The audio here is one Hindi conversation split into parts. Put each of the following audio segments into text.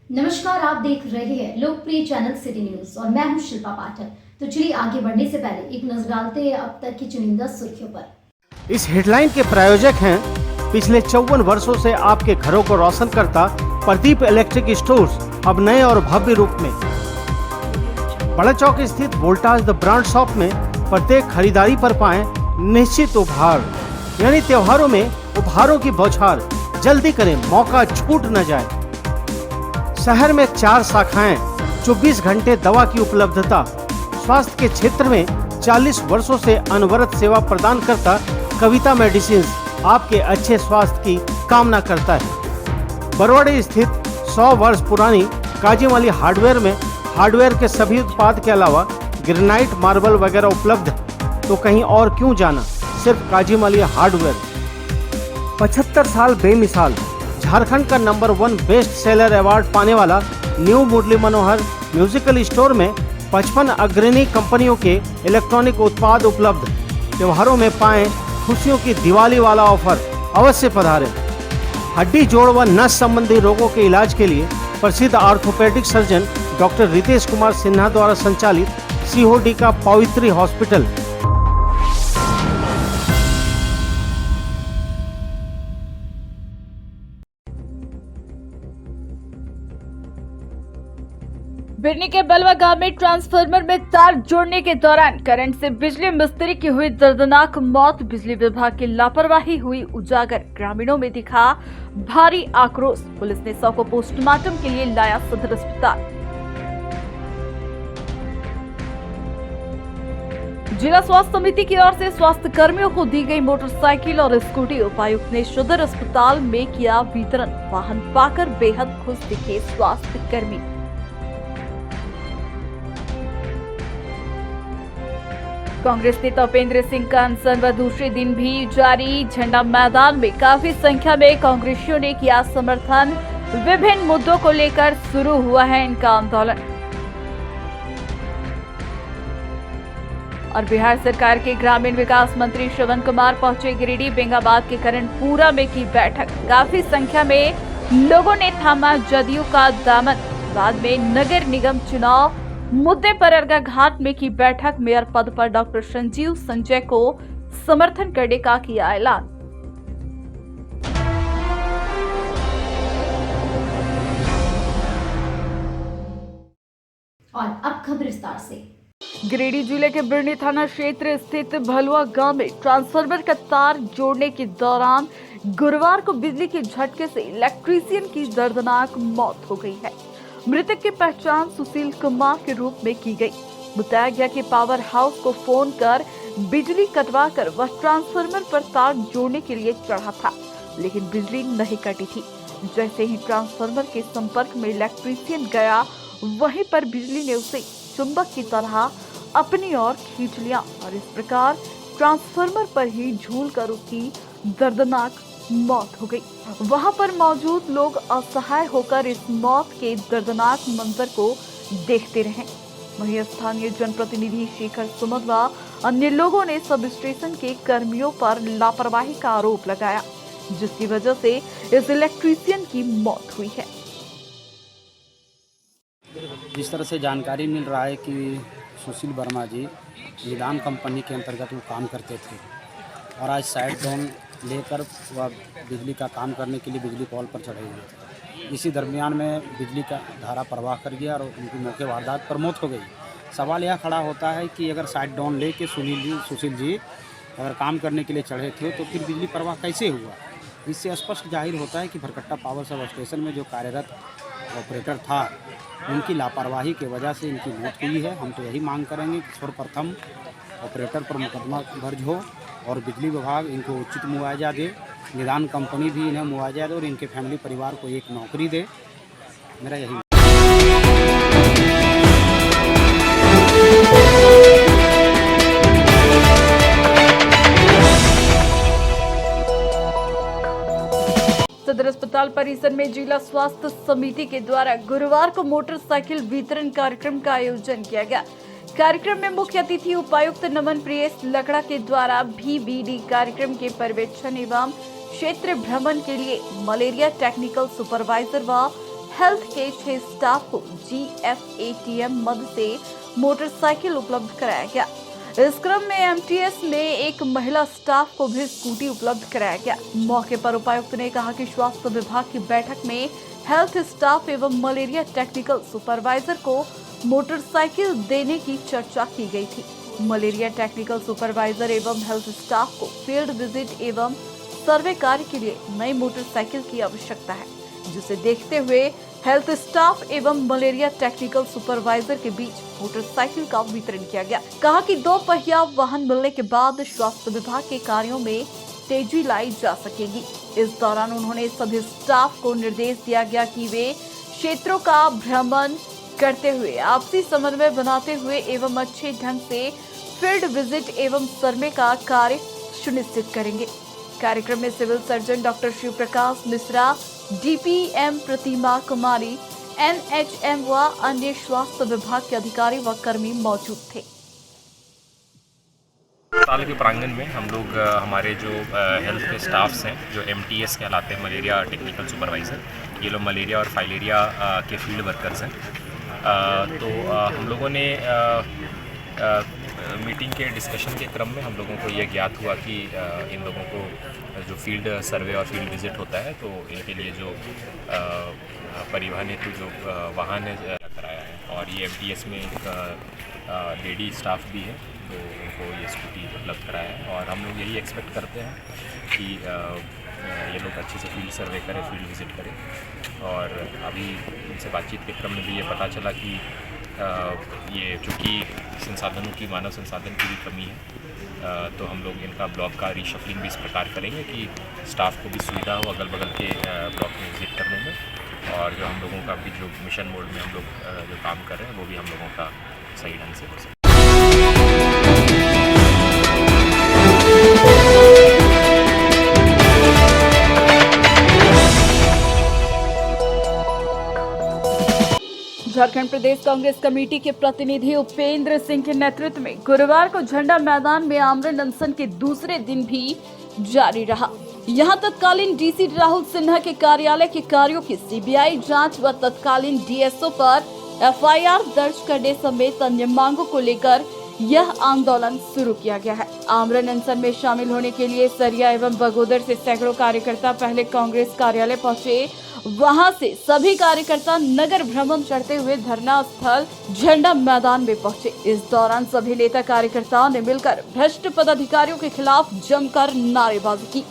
नमस्कार, आप देख रहे हैं लोकप्रिय चैनल सिटी न्यूज और मैं हूं शिल्पा पाठक। तो चलिए आगे बढ़ने से पहले एक नजर डालते हैं अब तक की चुनिंदा सुर्खियों पर। इस हेडलाइन के प्रायोजक हैं पिछले 54 वर्षों से आपके घरों को रोशन करता प्रदीप इलेक्ट्रिक स्टोर्स, अब नए और भव्य रूप में। बड़ा चौक स्थित वोल्टास द ब्रांड शॉप में प्रत्येक खरीदारी पर पाएं निश्चित उपहार, यानी त्योहारों में उपहारों की बौछार। जल्दी करें, मौका छूट न जाए। शहर में 4 शाखाएं, 24 घंटे दवा की उपलब्धता। स्वास्थ्य के क्षेत्र में 40 वर्षों से अनवरत सेवा प्रदान करता कविता मेडिसिन आपके अच्छे स्वास्थ्य की कामना करता है। बरवाड़ी स्थित 100 वर्ष पुरानी काजीमाली हार्डवेयर में हार्डवेयर के सभी उत्पाद के अलावा ग्रेनाइट, मार्बल वगैरह उपलब्ध है। तो कहीं और क्यों जाना, सिर्फ काजीमाली हार्डवेयर। 75 साल बेमिसाल, झारखंड का नंबर 1 बेस्ट सेलर अवार्ड पाने वाला new Murli Manohar musical store में 55 अग्रणी कंपनियों के इलेक्ट्रॉनिक उत्पाद उपलब्ध। त्योहारों में पाएं खुशियों की दिवाली वाला ऑफर, अवश्य पधारें। हड्डी, जोड़ व नस संबंधी रोगों के इलाज के लिए प्रसिद्ध orthopaedic surgeon doctor Ritesh Kumar Sinha द्वारा संचालित सीओडी का पवित्री हॉस्पिटल। बिरनी के बलवा गांव में ट्रांसफार्मर में तार जोड़ने के दौरान करंट से बिजली मिस्त्री की हुई दर्दनाक मौत। बिजली विभाग की लापरवाही हुई उजागर, ग्रामीणों में दिखा भारी आक्रोश। पुलिस ने शव को पोस्टमार्टम के लिए लाया सदर अस्पताल। जिला स्वास्थ्य समिति की ओर से स्वास्थ्य कर्मियों को दी गई मोटरसाइकिल और स्कूटी। उपायुक्त ने सदर अस्पताल में किया वितरण। वाहन पाकर बेहद खुश दिखे स्वास्थ्य कर्मी। कांग्रेस नेता उपेंद्र सिंह का अनशन व दूसरे दिन भी जारी। झंडा मैदान में काफी संख्या में कांग्रेसियों ने किया समर्थन। विभिन्न मुद्दों को लेकर शुरू हुआ है इनका आंदोलन। और बिहार सरकार के ग्रामीण विकास मंत्री श्रवण कुमार पहुंचे गिरिडीह बेंगाबाद के करणपुरा में की बैठक। काफी संख्या में लोगों ने थामा जदयू का दामन। बाद में नगर निगम चुनाव मुद्दे पर अर्गा घाट में की बैठक। मेयर पद पर डॉक्टर संजीव संजय को समर्थन करने का किया ऐलान। और अब खबर विस्तार से। गिरिडीह जिले के बिरनी थाना क्षेत्र स्थित भलुआ गांव में ट्रांसफार्मर का तार जोड़ने के दौरान गुरुवार को बिजली के झटके से इलेक्ट्रीशियन की दर्दनाक मौत हो गई है। मृतक की पहचान सुशील कुमार के रूप में की गई। बताया गया कि पावर हाउस को फोन कर बिजली कटवाकर वह ट्रांसफार्मर पर तार जोड़ने के लिए चढ़ा था, लेकिन बिजली नहीं कटी थी। जैसे ही ट्रांसफार्मर के संपर्क में इलेक्ट्रीशियन गया, वहीं पर बिजली ने उसे चुंबक की तरह अपनी ओर खींच लिया और इस प्रकार ट्रांसफार्मर पर ही झूलकर उसकी दर्दनाक मौत हो गई। वहां पर मौजूद लोग असहाय होकर इस मौत के दर्दनाक मंजर को देखते रहे। वहीं स्थानीय जनप्रतिनिधि शेखर सुमन व अन्य लोगों ने सब स्टेशन के कर्मियों पर लापरवाही का आरोप लगाया, जिसकी वजह से इस इलेक्ट्रीशियन की मौत हुई है। जिस तरह से जानकारी मिल रहा है कि सुशील वर्मा जी निदान कंपनी के अंतर्गत वो काम करते थे और आज साइड डाउन लेकर वह बिजली का काम करने के लिए बिजली पोल पर चढ़े हुए थे। इसी दरमियान में बिजली का धारा प्रवाह कर गया और उनकी मौके वारदात पर मौत हो गई। सवाल यह खड़ा होता है कि अगर साइड डाउन लेके सुशील जी अगर काम करने के लिए चढ़े थे तो फिर बिजली प्रवाह कैसे हुआ। इससे स्पष्ट जाहिर होता है कि भरकट्टा पावर सब स्टेशन में जो कार्यरत ऑपरेटर था, उनकी लापरवाही की वजह से इनकी मौत हुई है। हम तो यही मांग करेंगे कि सर्वप्रथम ऑपरेटर पर मुकदमा दर्ज हो और बिजली विभाग इनको उचित मुआवजा दे, निदान कंपनी भी इन्हें मुआवजा दे और इनके फैमिली परिवार को एक नौकरी दे। मेरा यही। सदर अस्पताल परिसर में जिला स्वास्थ्य समिति के द्वारा गुरुवार को मोटरसाइकिल वितरण कार्यक्रम का आयोजन किया गया। कार्यक्रम में मुख्य अतिथि उपायुक्त नमन प्रियेश लकड़ा के द्वारा VBD कार्यक्रम के पर्यवेक्षण एवं क्षेत्र भ्रमण के लिए मलेरिया टेक्निकल सुपरवाइजर व हेल्थ के 6 स्टाफ को GFATM मद से मोटरसाइकिल उपलब्ध कराया गया। इस क्रम में MTS में एक महिला स्टाफ को भी स्कूटी उपलब्ध कराया गया। मौके पर उपायुक्त ने कहा कि स्वास्थ्य विभाग की बैठक में हेल्थ स्टाफ एवं मलेरिया टेक्निकल सुपरवाइजर को मोटरसाइकिल देने की चर्चा की गई थी। मलेरिया टेक्निकल सुपरवाइजर एवं हेल्थ स्टाफ को फील्ड विजिट एवं सर्वे कार्य के लिए नई मोटरसाइकिल की आवश्यकता है, जिसे देखते हुए हेल्थ स्टाफ एवं मलेरिया टेक्निकल सुपरवाइजर के बीच मोटरसाइकिल का वितरण किया गया। कहा कि 2 पहिया वाहन मिलने के बाद स्वास्थ्य विभाग के कार्यों में तेजी लाई जा सकेगी। इस दौरान उन्होंने सभी स्टाफ को निर्देश दिया गया कि वे क्षेत्रों का भ्रमण करते हुए आपसी समन्वय बनाते हुए एवं अच्छे ढंग से फील्ड विजिट एवं सर्वे का कार्य सुनिश्चित करेंगे। कार्यक्रम में civil surgeon doctor Shiv Prakash Mishra, DPM प्रतिमा कुमारी, NHM व अन्य स्वास्थ्य विभाग के अधिकारी व कर्मी मौजूद थे। अस्पताल के प्रांगण में हम लोग हमारे जो हेल्थ के स्टाफ्स हैं, जो MTS कहलाते हैं, मलेरिया टेक्निकल सुपरवाइज़र, ये लोग मलेरिया और फाइलेरिया के फील्ड वर्कर्स हैं। तो हम लोगों ने मीटिंग के डिस्कशन के क्रम में हम लोगों को ये ज्ञात हुआ कि इन लोगों को जो फील्ड सर्वे और फील्ड विजिट होता है, तो इनके लिए जो परिवहन हेतु जो वाहन है कराया है, और ये MTS में एक लेडी स्टाफ भी है, तो उनको ये स्कूटी उपलब्ध कराया है। और हम लोग यही एक्सपेक्ट करते हैं कि ये लोग अच्छे से फील्ड सर्वे करें, फील्ड विजिट करें। और अभी उनसे बातचीत के क्रम में भी ये पता चला कि ये चूँकि संसाधनों की, मानव संसाधन की भी कमी है, तो हम लोग इनका ब्लॉक का रीशफलिंग भी इस प्रकार करेंगे कि स्टाफ को भी सुविधा हो अगल बगल के ब्लॉक में विजिट करने में, और जो हम लोगों का भी जो मिशन मोड में हम लोग जो काम कर रहे हैं, वो भी हम लोगों का सही ढंग से हो सके। झारखंड प्रदेश कांग्रेस कमेटी के प्रतिनिधि उपेंद्र सिंह के नेतृत्व में गुरुवार को झंडा मैदान में आमरण अनशन के दूसरे दिन भी जारी रहा। यहां तत्कालीन DC राहुल सिन्हा के कार्यालय के कार्यों की CBI जांच व तत्कालीन DSO पर FIR दर्ज करने समेत अन्य मांगों को लेकर यह आंदोलन शुरू किया गया है। आमरण अनशन में शामिल होने के लिए सरिया एवं बगोदर से सैकड़ों कार्यकर्ता पहले कांग्रेस कार्यालय पहुंचे। वहां से सभी कार्यकर्ता नगर भ्रमण करते हुए धरना स्थल झंडा मैदान में पहुंचे। इस दौरान सभी नेता कार्यकर्ताओं ने मिलकर भ्रष्ट पदाधिकारियों के खिलाफ जमकर नारेबाजी की।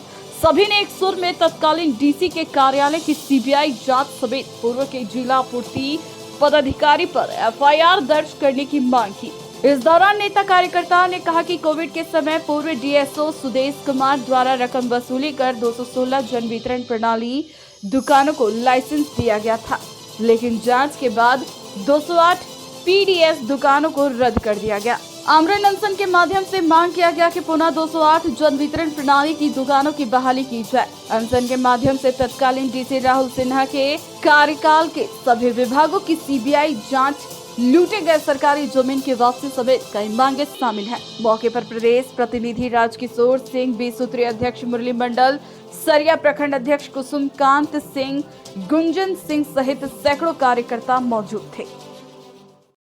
सभी ने एक सुर में तत्कालीन DC के कार्यालय की CBI जांच समेत पूर्व के जिला पूर्ति पदाधिकारी पर FIR दर्ज करने की मांग की। इस दौरान नेता कार्यकर्ताओं ने कहा कि कोविड के समय पूर्व DSO सुदेश कुमार द्वारा रकम वसूली कर 216 जन वितरण प्रणाली दुकानों को लाइसेंस दिया गया था, लेकिन जांच के बाद 208 PDS दुकानों को रद्द कर दिया गया। आमरण अनशन के माध्यम से मांग किया गया कि पुनः 208 जन वितरण प्रणाली की दुकानों की बहाली की जाए। अनशन के माध्यम से तत्कालीन DC राहुल सिन्हा के कार्यकाल के सभी विभागों की CBI जांच, लूटे गए सरकारी जमीन की वापसी समेत कई मांगे शामिल हैं। मौके पर प्रदेश प्रतिनिधि राजकिशोर सिंह, 20 सूत्रीय अध्यक्ष मुरली मंडल, सरिया प्रखंड अध्यक्ष कुसुमकांत सिंह, गुंजन सिंह सहित सैकड़ों कार्यकर्ता मौजूद थे।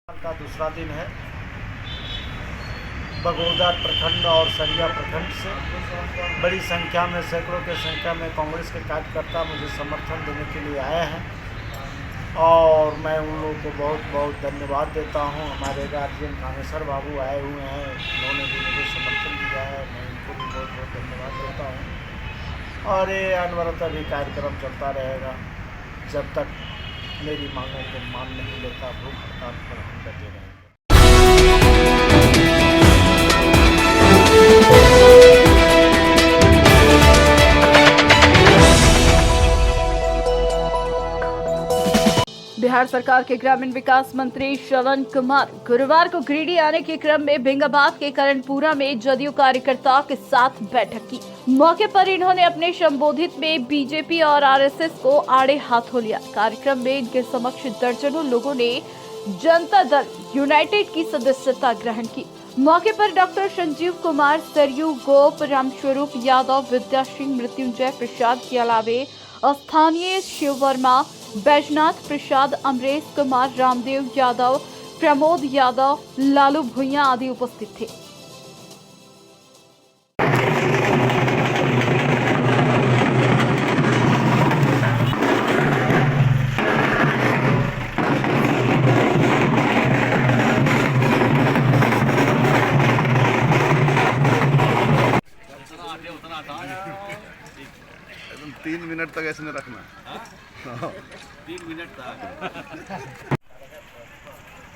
का दूसरा दिन है। बगोदर प्रखंड और सरिया प्रखंड से बड़ी संख्या में, सैकड़ों की संख्या में कांग्रेस के कार्यकर्ता मुझे समर्थन देने के लिए आए हैं, और मैं उन लोगों को बहुत बहुत धन्यवाद देता हूं। हमारे गार्जियन कामेश्वर बाबू आए हुए हैं, उन्होंने भी मुझे समर्थन दिया है, मैं उनको भी बहुत बहुत धन्यवाद देता हूं। और ये अनवरत भी कार्यक्रम चलता रहेगा जब तक मेरी मांगों को मान नहीं लेता। भूख हड़ताल पर हम डटे रहेंगे। बिहार सरकार के ग्रामीण विकास मंत्री श्रवण कुमार गुरुवार को गिरिडीह आने के क्रम में भिंगाबाद के करणपुरा में जदयू कार्यकर्ताओं के साथ बैठक की। मौके पर इन्होंने अपने संबोधित में बीजेपी और RSS को आड़े हाथों लिया। कार्यक्रम में इनके समक्ष दर्जनों लोगों ने जनता दल यूनाइटेड की सदस्यता ग्रहण की। मौके पर डॉक्टर संजीव कुमार, सरयू गोप, रामस्वरूप यादव, विद्या सिंह, मृत्युंजय प्रसाद के अलावे स्थानीय शिव वर्मा, बैजनाथ प्रसाद, अमरेश कुमार, रामदेव यादव, प्रमोद यादव, लालू भुइया आदि उपस्थित थे। एकदम 3 मिनट तक ऐसे में रखना। 3 मिनट तक।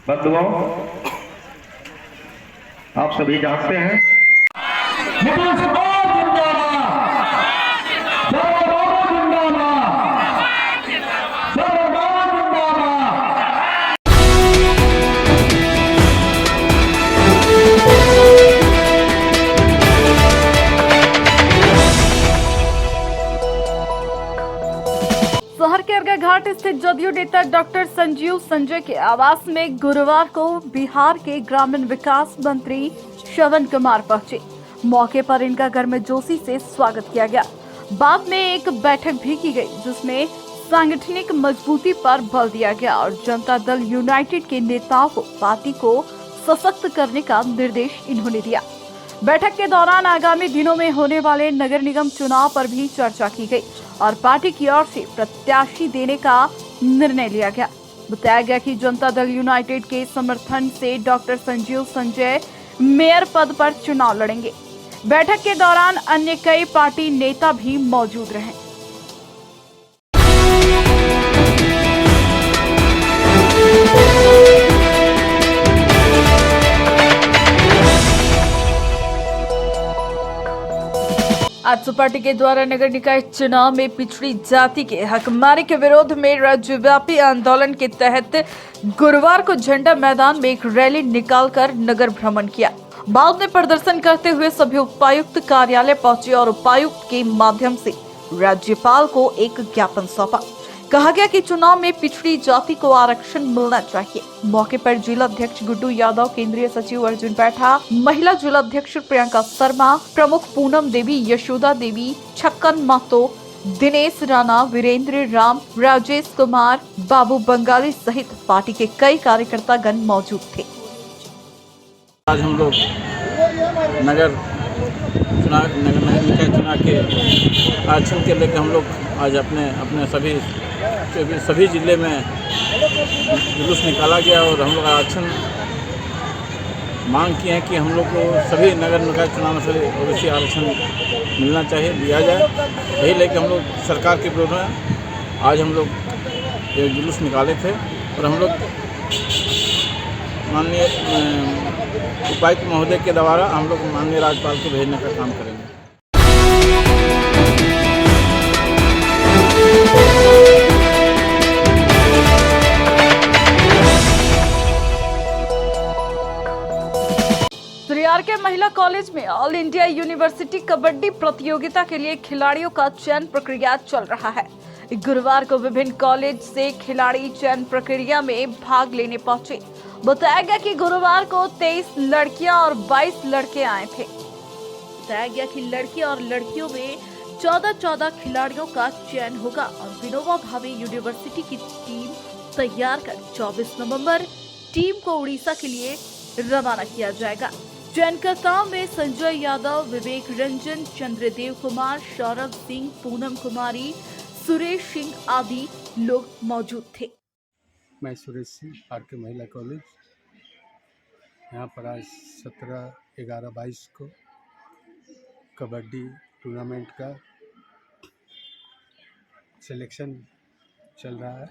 बंधुओं, आप सभी जानते हैं शहर के अर्गा घाट स्थित जदयू नेता डॉक्टर संजीव संजय के आवास में गुरुवार को बिहार के ग्रामीण विकास मंत्री श्रवण कुमार पहुंचे। मौके पर इनका गर्मजोशी से स्वागत किया गया। बाद में एक बैठक भी की गई, जिसमें सांगठनिक मजबूती पर बल दिया गया और जनता दल यूनाइटेड के नेताओं को पार्टी को सशक्त करने का निर्देश इन्होंने दिया। बैठक के दौरान आगामी दिनों में होने वाले नगर निगम चुनाव पर भी चर्चा की गई और पार्टी की ओर से प्रत्याशी देने का निर्णय लिया गया। बताया गया कि जनता दल यूनाइटेड के समर्थन से डॉक्टर संजीव संजय मेयर पद पर चुनाव लड़ेंगे। बैठक के दौरान अन्य कई पार्टी नेता भी मौजूद रहे। आज पार्टी के द्वारा नगर निकाय चुनाव में पिछड़ी जाति के हकमारी के विरोध में राज्यव्यापी आंदोलन के तहत गुरुवार को झंडा मैदान में एक रैली निकालकर नगर भ्रमण किया। बाद में प्रदर्शन करते हुए सभी उपायुक्त कार्यालय पहुंचे और उपायुक्त के माध्यम से राज्यपाल को एक ज्ञापन सौंपा। कहा गया कि चुनाव में पिछड़ी जाति को आरक्षण मिलना चाहिए। मौके पर जिला अध्यक्ष गुड्डू यादव, केंद्रीय सचिव अर्जुन बैठा, महिला जिला अध्यक्ष प्रियंका शर्मा, प्रमुख पूनम देवी, यशोदा देवी, छक्कन महतो, दिनेश राणा, वीरेंद्र राम, राजेश कुमार, बाबू बंगाली सहित पार्टी के कई कार्यकर्तागण मौजूद थे। आज हम लोग नगर निकाय चुनाव के आरक्षण के लेकर हम लोग आज अपने सभी जिले में जुलूस निकाला गया और हम लोग आरक्षण मांग किए हैं कि हम लोग को सभी नगर निकाय चुनाव में सभी ओबीसी आरक्षण मिलना चाहिए, दिया जाए। यही लेकर हम लोग सरकार के विरोध में आज हम लोग जुलूस निकाले थे और हम लोग माननीय उपायुक्त महोदय के द्वारा हम लोग माननीय राज्यपाल को भेजने का काम करेंगे। के महिला कॉलेज में ऑल इंडिया यूनिवर्सिटी कबड्डी प्रतियोगिता के लिए खिलाड़ियों का चयन प्रक्रिया चल रहा है। गुरुवार को विभिन्न कॉलेज से खिलाड़ी चयन प्रक्रिया में भाग लेने पहुंचे। बताया गया कि गुरुवार को 23 लड़कियां और 22 लड़के आए थे। बताया गया कि लड़के और लड़कियों में 14 खिलाड़ियों का चयन होगा और विनोबा भावे यूनिवर्सिटी की टीम तैयार कर 24 नवंबर टीम को उड़ीसा के लिए रवाना किया जाएगा। चयनकर्ताओं में संजय यादव, विवेक रंजन, चंद्रदेव कुमार, सौरभ सिंह, पूनम कुमारी, सुरेश सिंह आदि लोग मौजूद थे। मैं सुरेश सिंह, आरके महिला कॉलेज। यहाँ पर आज 17/11/22 को कबड्डी टूर्नामेंट का सिलेक्शन चल रहा है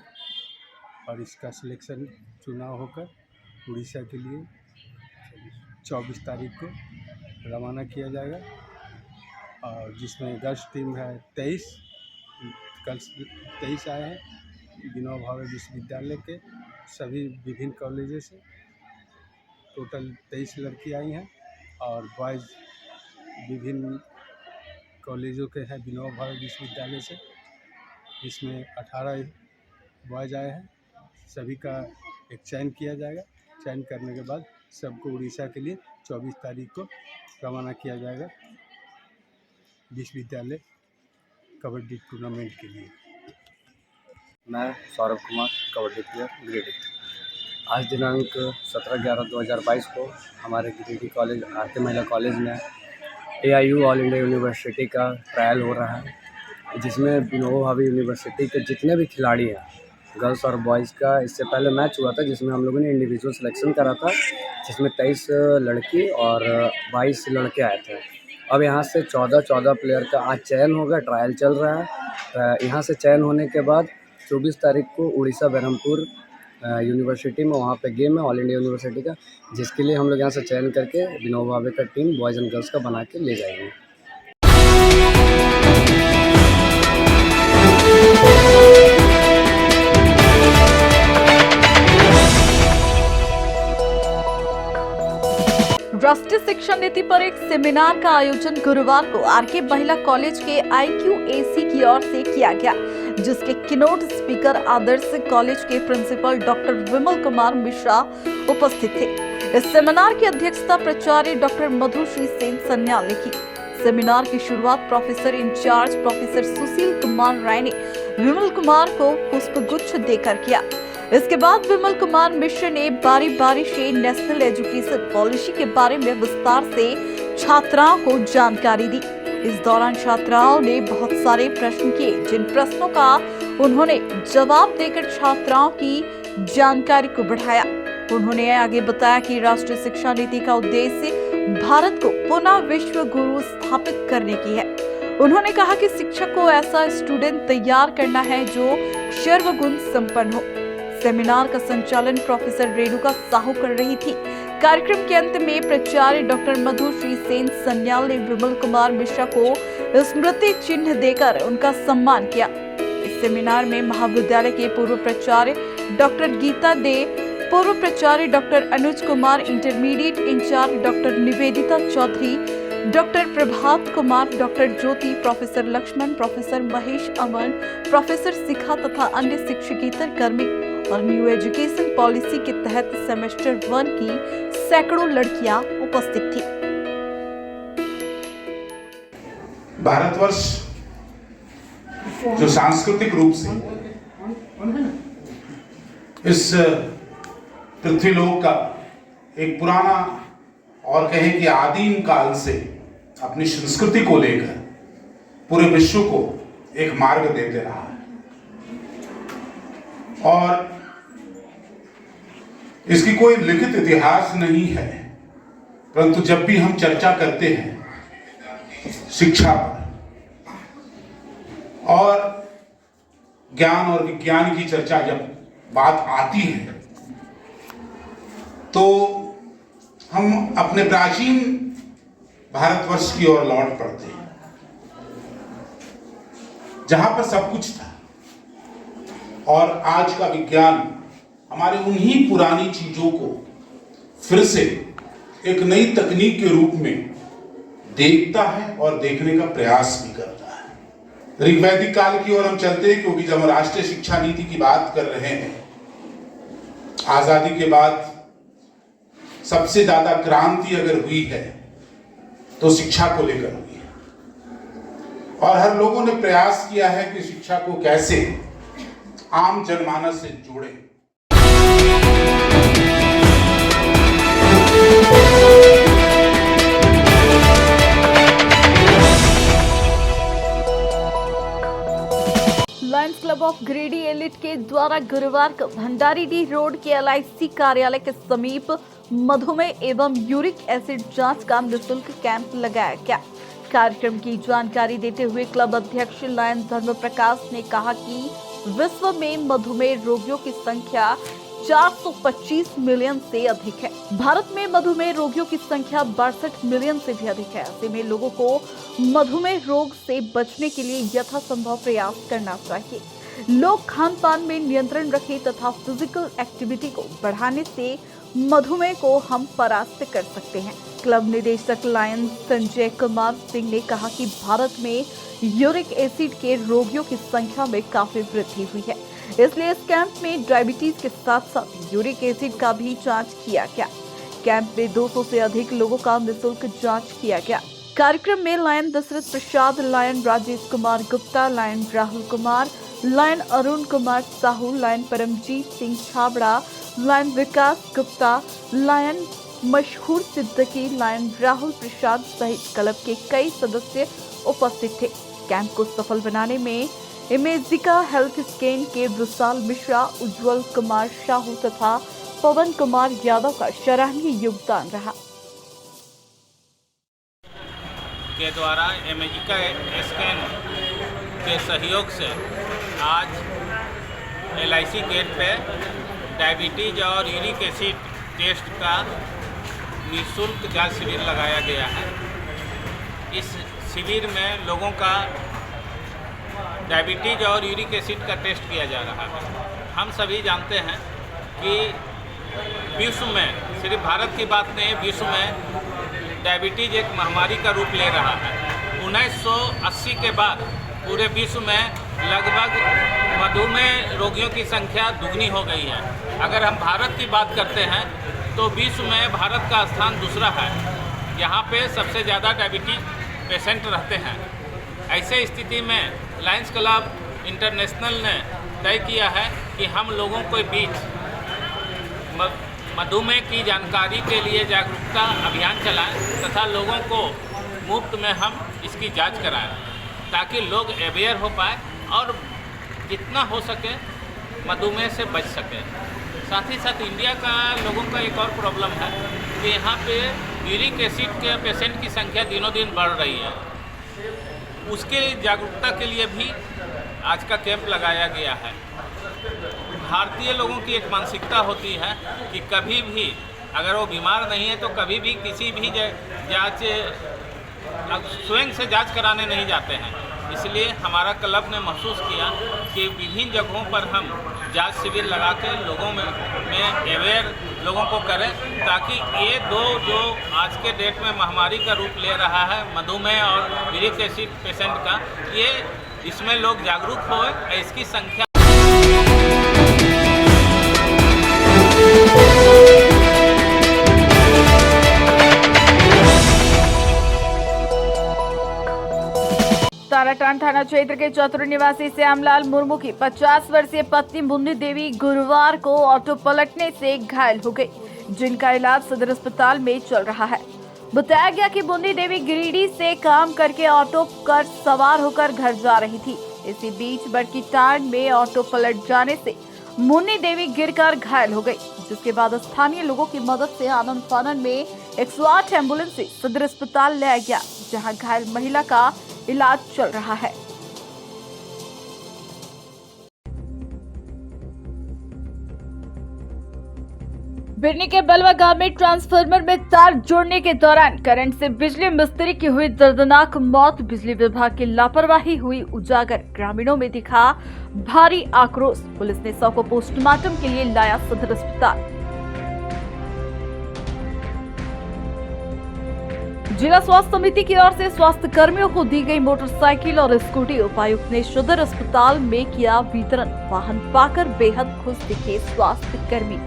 और इसका सिलेक्शन चुनाव होकर उड़ीसा के लिए 24 तारीख को रवाना किया जाएगा और जिसमें गर्ल्स टीम है 23, कल 23 आए हैं विनोबा भावे विश्वविद्यालय के सभी विभिन्न कॉलेजों से। टोटल 23 लड़की आई हैं और बॉयज़ विभिन्न कॉलेजों के हैं विनोबा भावे विश्वविद्यालय से। इसमें 18 बॉयज़ आए हैं। सभी का एक चयन किया जाएगा। चयन करने के बाद सबको उड़ीसा के लिए 24 तारीख को रवाना किया जाएगा विश्वविद्यालय कबड्डी टूर्नामेंट के लिए। मैं सौरभ कुमार, कबड्डी प्लेयर, गिरिडीह। आज दिनांक 17/11/2022 को हमारे गिरिडीह कॉलेज आरती महिला कॉलेज में AIU ऑल इंडिया यूनिवर्सिटी का ट्रायल हो रहा है, जिसमें विनोबा भावे यूनिवर्सिटी के जितने भी खिलाड़ी हैं, गर्ल्स और बॉयज़ का इससे पहले मैच हुआ था, जिसमें हम लोगों ने इंडिविजुअल सिलेक्शन करा था, जिसमें 23 लड़की और 22 लड़के आए थे। अब यहाँ से 14 प्लेयर का आज चयन होगा, ट्रायल चल रहा है। यहाँ से चयन होने के बाद 24 तारीख को उड़ीसा बरहमपुर यूनिवर्सिटी में वहाँ पे गेम है ऑल इंडिया यूनिवर्सिटी का, जिसके लिए हम लोग यहाँ से चयन करके विनोबा भावे का टीम बॉयज़ एंड गर्ल्स का बना के ले जाएंगे। राष्ट्रीय शिक्षा नीति पर एक सेमिनार का आयोजन गुरुवार को आरके महिला कॉलेज के IQAC की ओर से किया गया, जिसके कीनोट स्पीकर आदर्श कॉलेज के प्रिंसिपल डॉक्टर विमल कुमार मिश्रा उपस्थित थे। इस सेमिनार की अध्यक्षता प्राचार्य डॉक्टर मधुश्री सेन सन्याल ने की। सेमिनार की शुरुआत professor in charge professor Sushil Kumar Rai ने विमल कुमार को पुष्पगुच्छ देकर किया। इसके बाद विमल कुमार मिश्र ने बारी बारी से नेशनल एजुकेशन पॉलिसी के बारे में विस्तार से छात्राओं को जानकारी दी। इस दौरान छात्राओं ने बहुत सारे प्रश्न किए, जिन प्रश्नों का उन्होंने जवाब देकर छात्राओं की जानकारी को बढ़ाया। उन्होंने आगे बताया कि राष्ट्रीय शिक्षा नीति का उद्देश्य भारत को पुनः विश्व गुरु स्थापित करने की है। उन्होंने कहा कि शिक्षक को ऐसा स्टूडेंट तैयार करना है जो सर्वगुण संपन्न हो। सेमिनार का संचालन प्रोफेसर रेणुका साहू कर रही थी। कार्यक्रम के अंत में प्राचार्य डॉक्टर मधुश्री सेन सन्याल ने विमल कुमार मिश्रा को स्मृति चिन्ह देकर उनका सम्मान किया। इस सेमिनार में महाविद्यालय के पूर्व प्राचार्य डॉक्टर गीता दे, पूर्व प्राचार्य doctor Anuj Kumar, intermediate incharge doctor Nivedita Chaudhary, doctor Prabhat Kumar, doctor Jyoti, professor Lakshman, professor Mahesh Aman, professor Shikha तथा अन्य शिक्षकेतर कर्मी और न्यू एजुकेशन पॉलिसी के तहत सेमेस्टर 1 की सैकड़ों लड़कियां उपस्थित थी। भारतवर्ष जो सांस्कृतिक रूप से इस पृथ्वीलोक का एक पुराना और कहें कि आदिम काल से अपनी संस्कृति को लेकर पूरे विश्व को एक मार्ग देते रहा है, और इसकी कोई लिखित इतिहास नहीं है, परंतु जब भी हम चर्चा करते हैं शिक्षा पर और ज्ञान और विज्ञान की चर्चा जब बात आती है, तो हम अपने प्राचीन भारतवर्ष की ओर लौट पड़ते हैं, जहां पर सब कुछ था, और आज का विज्ञान हमारे उन्हीं पुरानी चीजों को फिर से एक नई तकनीक के रूप में देखता है और देखने का प्रयास भी करता है। ऋग्वैदिक काल की ओर हम चलते हैं, क्योंकि जब हम राष्ट्रीय शिक्षा नीति की बात कर रहे हैं, आजादी के बाद सबसे ज्यादा क्रांति अगर हुई है तो शिक्षा को लेकर हुई है, और हर लोगों ने प्रयास किया है कि शिक्षा को कैसे आम जनमानस से जोड़े। Lions club of Giridih elite के द्वारा गुरुवार को भंडारीडीह रोड के LIC कार्यालय के समीप मधुमेह एवं यूरिक एसिड जांच का निःशुल्क कैंप लगाया गया। कार्यक्रम की जानकारी देते हुए क्लब अध्यक्ष लायन धर्म प्रकाश ने कहा कि विश्व में मधुमेह रोगियों की संख्या 425 मिलियन से अधिक है। भारत में मधुमेह रोगियों की संख्या 62 मिलियन से भी अधिक है। ऐसे में लोगों को मधुमेह रोग से बचने के लिए यथासंभव प्रयास करना चाहिए। लोग खान पान में नियंत्रण रखें तथा फिजिकल एक्टिविटी को बढ़ाने से मधुमेह को हम परास्त कर सकते हैं। क्लब निदेशक लायन संजय कुमार सिंह ने कहा कि भारत में यूरिक एसिड के रोगियों की संख्या में काफी वृद्धि हुई है, इसलिए इस कैंप में डायबिटीज के साथ साथ यूरिक एसिड का भी जांच किया गया। कैंप में 200 से अधिक लोगों का निःशुल्क जांच किया गया। कार्यक्रम में lion Dashrath Prasad, lion Rajesh Kumar Gupta, lion Rahul Kumar, lion Arun Kumar Sahu, lion Paramjit Singh Chhabra, lion Vikas Gupta, lion Mashhoor Siddiqui, lion Rahul प्रसाद सहित क्लब के कई सदस्य उपस्थित थे। कैंप को सफल बनाने में इमेजिका हेल्थ स्कैन के विशाल मिश्रा, उज्जवल कुमार साहू तथा पवन कुमार यादव का सराहनीय योगदान रहा। के द्वारा इमेजिका स्कैन के सहयोग से आज LIC गेट पे डायबिटीज और यूरिक एसिड टेस्ट का निःशुल्क जांच शिविर लगाया गया है। इस शिविर में लोगों का डायबिटीज और यूरिक एसिड का टेस्ट किया जा रहा है। हम सभी जानते हैं कि विश्व में, सिर्फ भारत की बात नहीं, विश्व में डायबिटीज एक महामारी का रूप ले रहा है। 1980 के बाद पूरे विश्व में लगभग मधुमेह रोगियों की संख्या दुगनी हो गई है। अगर हम भारत की बात करते हैं तो विश्व में भारत का स्थान दूसरा है। यहाँ पे सबसे ज़्यादा डायबिटीज पेशेंट रहते हैं। ऐसे स्थिति में लायंस क्लब इंटरनेशनल ने तय किया है कि हम लोगों के बीच मधुमेह की जानकारी के लिए जागरूकता अभियान चलाएं तथा लोगों को मुफ्त में हम इसकी जांच कराएं ताकि लोग अवेयर हो पाए और जितना हो सके मधुमेह से बच सके। साथ ही साथ इंडिया का लोगों का एक और प्रॉब्लम है कि यहाँ पे यूरिक एसिड के पेशेंट की संख्या दिनों दिन बढ़ रही है। उसके जागरूकता के लिए भी आज का कैंप लगाया गया है। भारतीय लोगों की एक मानसिकता होती है कि कभी भी अगर वो बीमार नहीं है तो कभी भी किसी भी जांच स्वयं से जांच कराने नहीं जाते हैं। इसलिए हमारा क्लब ने महसूस किया कि विभिन्न जगहों पर हम जांच शिविर लगा के लोगों में अवेयर लोगों को करें ताकि ये दो जो आज के डेट में महामारी का रूप ले रहा है, मधुमेह और यूरिक एसिड पेशेंट का, ये इसमें लोग जागरूक हों। इसकी संख्या ताराटांड थाना क्षेत्र के चतुर निवासी श्यामलाल मुर्मू की 50 वर्षीय पत्नी मुन्नी देवी गुरुवार को ऑटो पलटने से घायल हो गई, जिनका इलाज सदर अस्पताल में चल रहा है। बताया गया कि मुन्नी देवी गिरिडीह से काम करके ऑटो पर सवार होकर घर जा रही थी। इसी बीच बड़की टांड में ऑटो पलट जाने से मुन्नी देवी गिरकर घायल हो गई, जिसके बाद स्थानीय लोगों की मदद से आनन फानन में 108 एम्बुलेंस से सदर अस्पताल लाया गया, जहां घायल महिला का इलाज चल रहा है। बिरनी के बलवा गांव में ट्रांसफार्मर में तार जोड़ने के दौरान करंट से बिजली मिस्त्री की हुई दर्दनाक मौत, बिजली विभाग की लापरवाही हुई उजागर, ग्रामीणों में दिखा भारी आक्रोश। पुलिस ने शव को पोस्टमार्टम के लिए लाया सदर अस्पताल। जिला स्वास्थ्य समिति की ओर से स्वास्थ्य कर्मियों को दी गई मोटरसाइकिल और स्कूटी। उपायुक्त ने सदर अस्पताल में किया वितरण, वाहन पाकर बेहद खुश दिखे स्वास्थ्य कर्मी।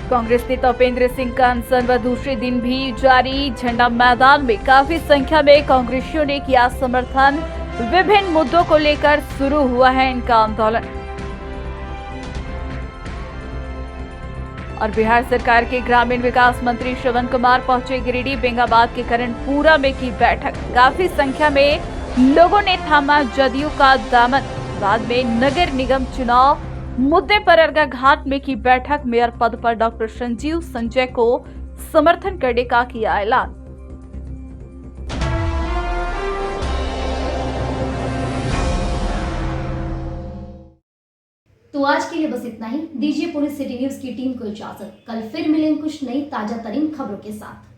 कांग्रेस नेता उपेंद्र सिंह का अनशन व दूसरे दिन भी जारी, झंडा मैदान में काफी संख्या में कांग्रेसियों ने किया समर्थन। विभिन्न मुद्दों को लेकर शुरू हुआ है इनका आंदोलन। और बिहार सरकार के ग्रामीण विकास मंत्री श्रवण कुमार पहुंचे गिरिडीह बेंगाबाद के करणपुरा में की बैठक। काफी संख्या में लोगों ने थामा जदयू का दामन। बाद में नगर निगम चुनाव मुद्दे पर अर्गा घाट में की बैठक। मेयर पद पर डॉक्टर संजीव संजय को समर्थन करने का किया ऐलान। तो आज के लिए बस इतना ही। दीजिए पुणे सिटी न्यूज की टीम को इजाजत। कल फिर मिलेंगे कुछ नई ताजा तरीन खबरों के साथ।